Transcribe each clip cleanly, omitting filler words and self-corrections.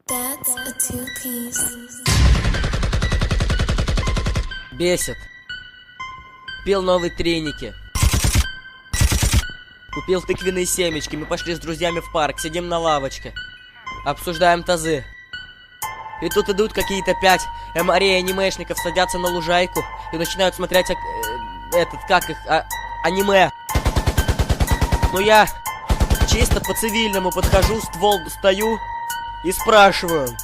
That's a two-piece. Бесит. Пил новые треники. Купил тыквенные семечки. Мы пошли с друзьями в парк. Сидим на лавочке. Обсуждаем тазы. И тут идут какие-то 5 анимешников, садятся на лужайку и начинают смотреть аниме. Ну я чисто по-цивильному подхожу, ствол достаю и спрашиваю: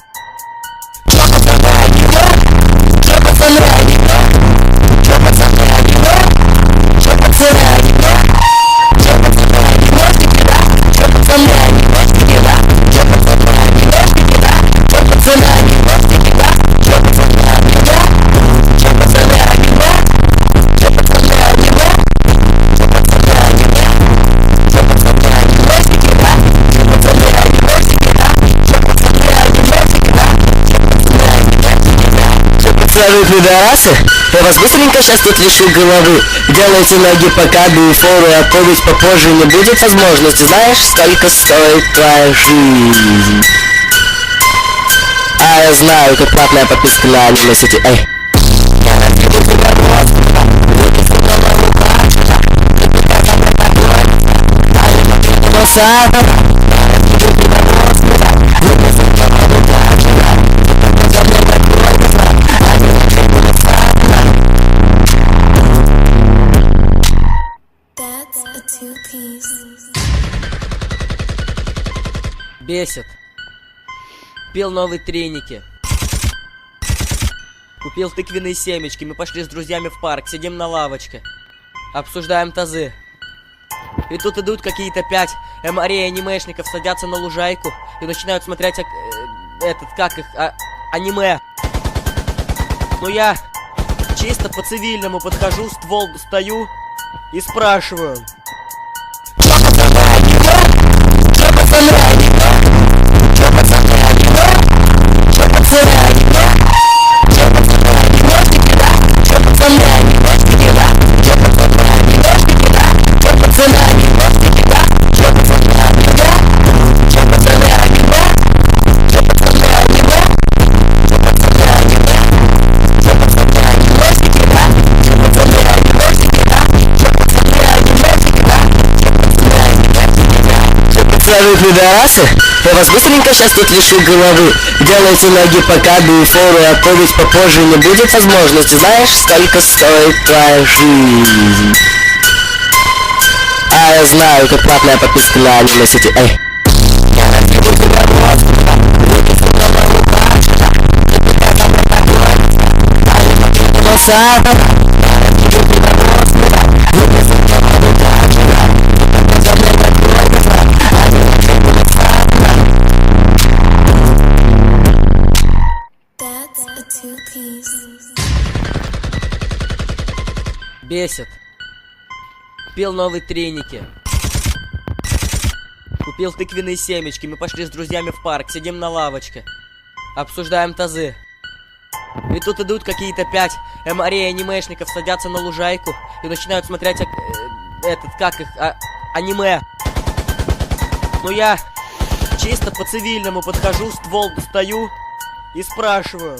Вы пидорасы? Я вас быстренько сейчас тут лишу головы. Делайте ноги по каду и фору, а помнить попозже не будет возможности. Знаешь, сколько стоит твоя жизнь? А я знаю, как платная подписка на аниме сети. Эй. That's a two-piece. Бесит. Пил новые треники. Купил тыквенные семечки. Мы пошли с друзьями в парк. Сидим на лавочке. Обсуждаем тазы. И тут идут какие-то 5 анимешников, садятся на лужайку и начинают смотреть аниме. Ну я чисто по-цивильному подхожу, ствол достаю и спрашиваю: Вы пидорасы? Я вас быстренько сейчас тут лишу головы. Делайте ноги по каду и фору, а помнить попозже не будет возможности. Знаешь, сколько стоит твоя жизнь? А я знаю, как платная подписка на аниме сети. Эй. That's a two-piece. Бесит. Пил новые треники. Купил тыквенные семечки. Мы пошли с друзьями в парк. Сидим на лавочке. Обсуждаем тазы. И тут идут какие-то 5 анимешников, садятся на лужайку и начинают смотреть аниме. Ну я чисто по-цивильному подхожу, ствол достаю и спрашиваю: